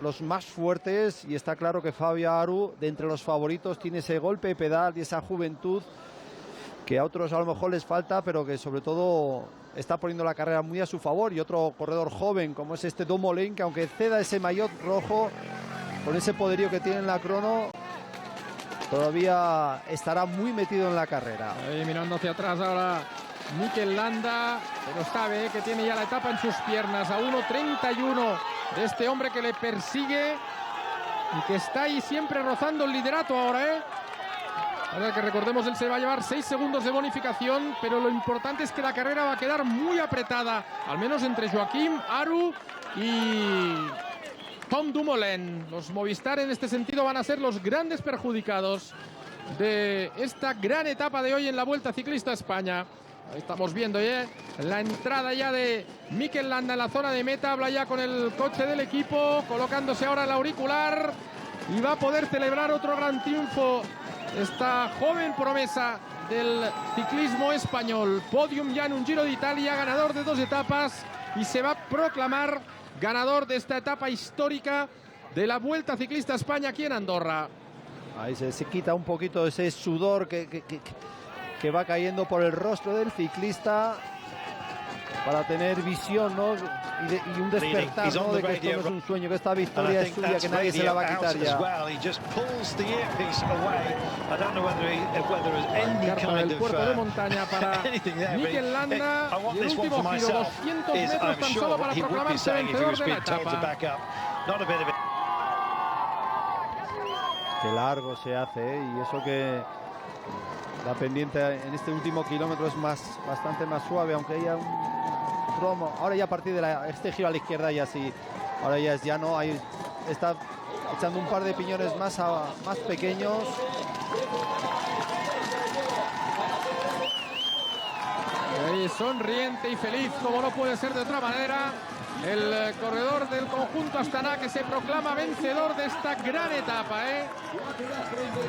los más fuertes, y está claro que Fabio Aru, de entre los favoritos, tiene ese golpe de pedal y esa juventud que a otros a lo mejor les falta, pero que sobre todo está poniendo la carrera muy a su favor. Y otro corredor joven como es este Dumoulin, que aunque ceda ese maillot rojo, con ese poderío que tiene en la crono, todavía estará muy metido en la carrera. Ahí mirando hacia atrás ahora Mikel Landa, pero sabe que tiene ya la etapa en sus piernas, a 1:31 de este hombre que le persigue y que está ahí siempre rozando el liderato ahora, Ahora que recordemos, él se va a llevar 6 segundos de bonificación, pero lo importante es que la carrera va a quedar muy apretada, al menos entre Joaquim, Aru y Tom Dumoulin. Los Movistar en este sentido van a ser los grandes perjudicados de esta gran etapa de hoy en la Vuelta Ciclista España. Ahí estamos viendo la entrada ya de Mikel Landa en la zona de meta. Habla ya con el coche del equipo, colocándose ahora el auricular, y va a poder celebrar otro gran triunfo esta joven promesa del ciclismo español. Podium ya en un Giro de Italia, ganador de 2 etapas, y se va a proclamar ganador de esta etapa histórica de la Vuelta Ciclista España aquí en Andorra. Ahí se quita un poquito ese sudor que va cayendo por el rostro del ciclista, para tener visión, ¿no? Y un despertar, ¿no? De que esto no es un sueño, que esta victoria es suya, que nadie se la va a quitar ya. Carta del puerto de montaña para Mikel Landa, y el último giro, 200 metros tan solo para proclamarse vencedor de la etapa. Qué largo se hace, y eso que la pendiente en este último kilómetro es bastante más suave, aunque haya un tromo. Ahora ya a partir de este giro a la izquierda ya sí, ahora ya es llano, ahí está echando un par de piñones más pequeños. Ahí, sonriente y feliz, como no puede ser de otra manera, el corredor del conjunto Astana, que se proclama vencedor de esta gran etapa,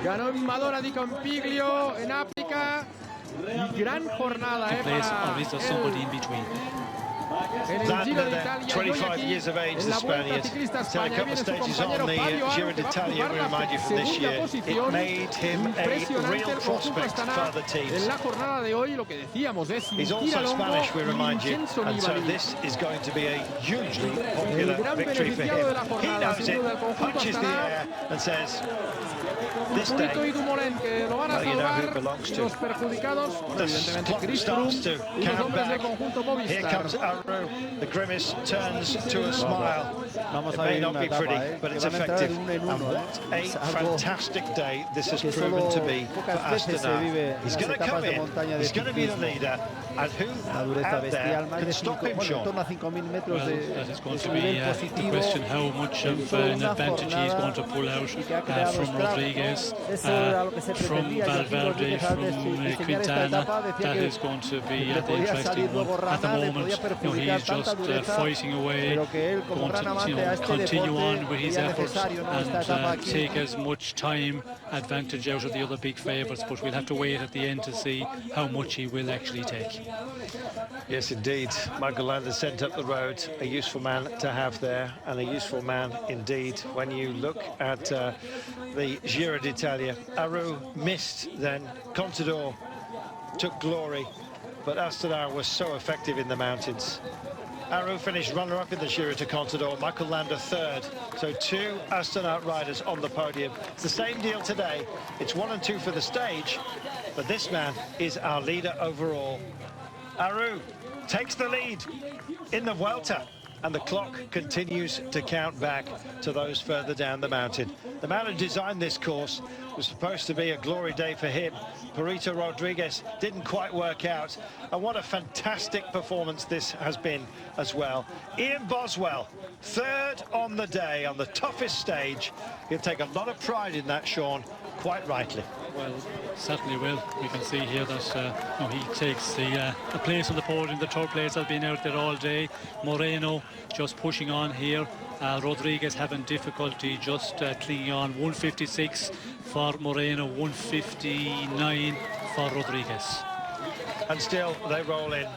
Ganó en Madonna di Campiglio, en África, y gran jornada, en el Giro de Italia, 25 years of age, the Spaniard. Still a couple of stages on the Giro d'Italia, we remind you, from this year. It made him a real prospect for the teams. En la jornada de hoy, lo que decíamos es he's also Spanish, we remind you, and so this is going to be a hugely popular victory for him. He knows it, punches the air and says, this day, well, you know who it belongs to. The clock starts to count back. Here comes Aru. The grimace turns to a smile. It may not be pretty, but it's effective. And what a fantastic day this has proven to be for Astana. He's going to come in, he's going to be the leader, and who out there can stop him, Sean? That is going to be the question, how much of an advantage he's going to pull out from Rodriguez, from Valverde, from Quintana. That is going to be the interesting one. At the moment, he's just fighting away, going to continue on with his efforts and take as much time advantage out of the other big favourites, but we'll have to wait at the end to see how much he will actually take. Yes, indeed. Michael Landa sent up the road, a useful man to have there, and a useful man indeed. When you look at the Giro d'Italia, Aru missed then, Contador took glory, but Astana was so effective in the mountains. Aru finished runner-up in the Giro to Contador, Michael Landa third. So 2 Astana riders on the podium. It's the same deal today. It's 1 and 2 for the stage, but this man is our leader overall. Aru takes the lead in the Vuelta, and the clock continues to count back to those further down the mountain. The man who designed this course was supposed to be a glory day for him. Perito Rodriguez didn't quite work out, and what a fantastic performance this has been as well. Ian Boswell, third on the day, on the toughest stage. He'll take a lot of pride in that, Sean, quite rightly. Well, certainly will. We can see here that he takes the place on the podium. The third place has been out there all day. Moreno just pushing on here. Rodriguez having difficulty just clinging on. 156 for Moreno, 159 for Rodriguez. And still they roll in.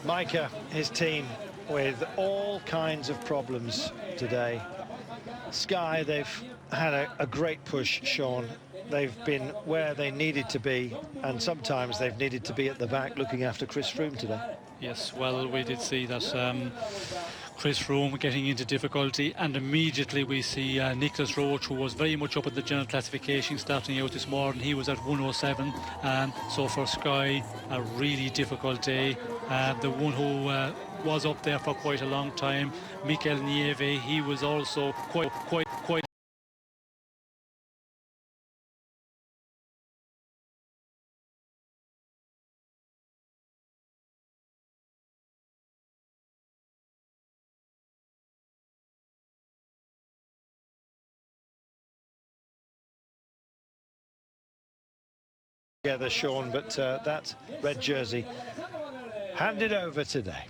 Micah, his team, with all kinds of problems today. Sky, they've had a great push, Sean. They've been where they needed to be, and sometimes they've needed to be at the back looking after Chris Froome today. Yes, well, we did see that Chris Froome getting into difficulty, and immediately we see Nicholas Roach, who was very much up at the general classification starting out this morning. He was at 107, so for Sky, a really difficult day. The one who was up there for quite a long time, Mikel Nieve, he was also quite together, Sean, but that red jersey handed over today.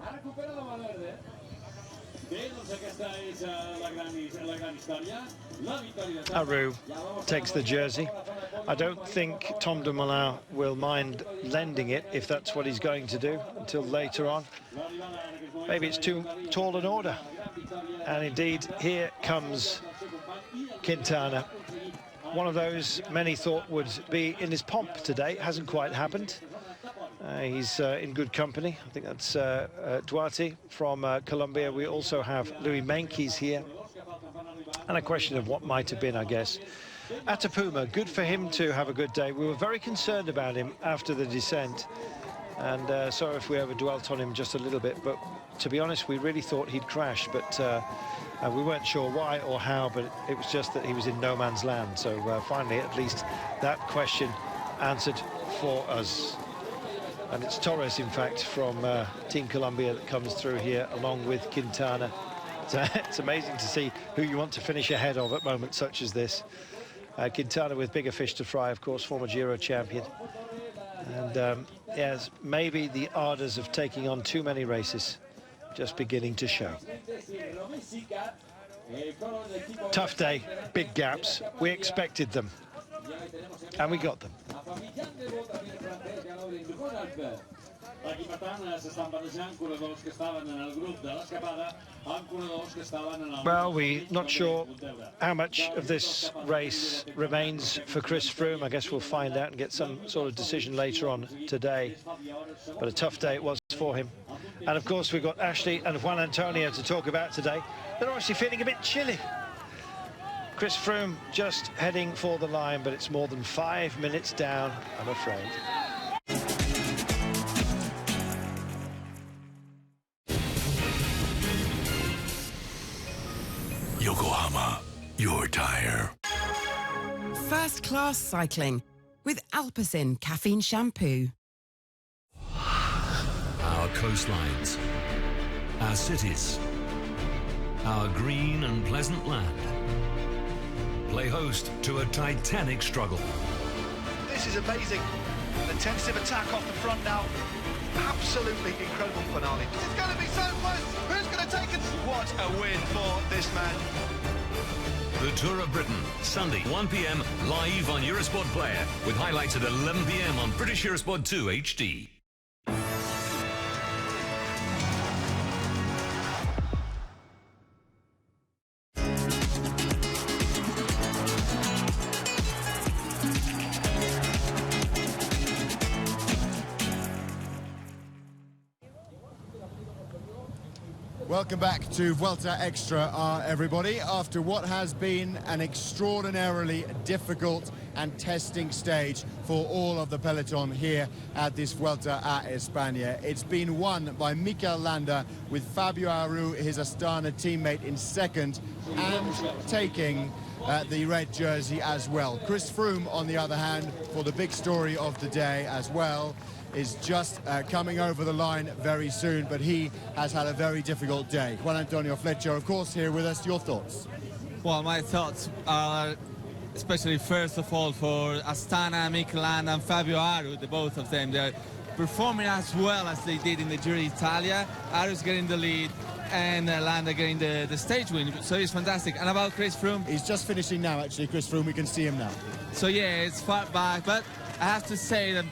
Aru takes the jersey. I don't think Tom Dumoulin will mind lending it if that's what he's going to do until later on. Maybe it's too tall an order. And indeed, here comes Quintana. One of those many thought would be in his pomp today. Hasn't quite happened. He's in good company. I think that's Duarte from Colombia. We also have Louis Meintjes here. And a question of what might have been, I guess. Atapuma, good for him to have a good day. We were very concerned about him after the descent. And sorry if we overdwelt on him just a little bit. But to be honest, we really thought he'd crash. But we weren't sure why or how, but it was just that he was in no man's land. So finally, at least that question answered for us. And it's Torres, in fact, from Team Colombia that comes through here along with Quintana. It's amazing to see who you want to finish ahead of at moments such as this. Quintana with bigger fish to fry, of course, former Giro champion. And yes, maybe the ardours of taking on too many races just beginning to show. Tough day, big gaps. We expected them, and we got them. Well, we're not sure how much of this race remains for Chris Froome. I guess we'll find out and get some sort of decision later on today. But a tough day it was for him. And of course, we've got Ashley and Juan Antonio to talk about today. They're obviously feeling a bit chilly. Chris Froome just heading for the line, but it's more than 5 minutes down, I'm afraid. Yokohama, your tire. First class cycling with Alpecin caffeine shampoo. Our coastlines, our cities, our green and pleasant land play host to a titanic struggle. This is amazing. An intensive attack off the front now. Absolutely incredible finale. This is going to be so close. Who's going to take it? What a win for this man. The Tour of Britain, Sunday, 1 p.m, live on Eurosport Player, with highlights at 11 p.m. on British Eurosport 2 HD. Welcome back to Vuelta Extra, everybody. After what has been an extraordinarily difficult and testing stage for all of the peloton here at this Vuelta a España. It's been won by Mikel Landa with Fabio Aru, his Astana teammate, in second, and taking the red jersey as well. Chris Froome, on the other hand, for the big story of the day as well, is just coming over the line very soon, but he has had a very difficult day. Juan Antonio Fletcher, of course, here with us. Your thoughts? Well, my thoughts are especially, first of all, for Astana, Mikel Landa and Fabio Aru, the both of them. They're performing as well as they did in the Giro d'Italia. Aru's getting the lead and Landa getting the stage win, so it's fantastic. And about Chris Froome? He's just finishing now, actually, Chris Froome. We can see him now. So, yeah, it's far back, but I have to say that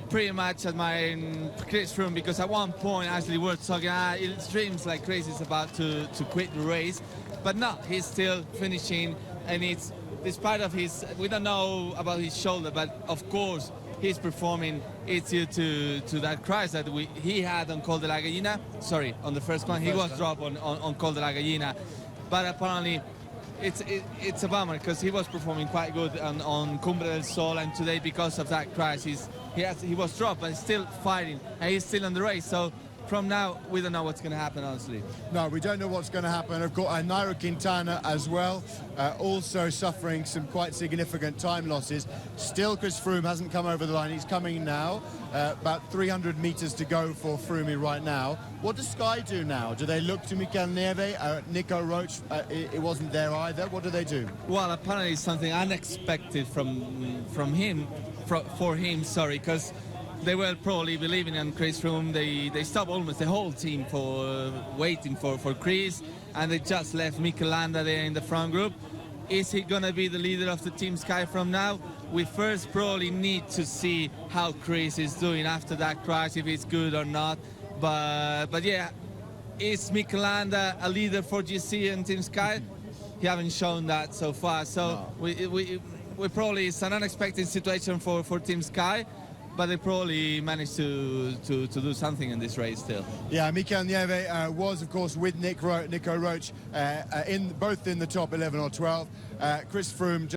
pretty much admiring Chris Froome, because at one point, actually, we're talking, it seems like Chris is about to quit the race. but no, he's still finishing, and it's despite of his, we don't know about his shoulder, but of course he's performing. It's due to that crash that he had on Col de la Gallina. Sorry, on the first one, he was dropped on Col de la Gallina, but apparently it's a bummer because he was performing quite good on Cumbre del Sol, and today because of that crash he was dropped, but he's still fighting and he's still in the race. So from now, we don't know what's going to happen, honestly. No, we don't know what's going to happen. I've got Nairo Quintana as well, also suffering some quite significant time losses. Still, Chris Froome hasn't come over the line. He's coming now. About 300 meters to go for Froome right now. What does Sky do now? Do they look to Mikel Nieve? Nico Roach, it wasn't there either. What do they do? Well, apparently it's something unexpected from him, for him, sorry, because they were probably believing in Chris Froome. They stopped almost the whole team for waiting for Chris, and they just left Mikel Landa there in the front group. Is he going to be the leader of the Team Sky from now? We first probably need to see how Chris is doing after that crash, if it's good or not. But yeah, is Mikel Landa a leader for GC and Team Sky? He haven't shown that so far. So no. we probably, it's an unexpected situation for Team Sky, but they probably managed to do something in this race still. Yeah, Mikel Nieve was, of course, with Nico Roach, both in the top 11 or 12. Chris Froome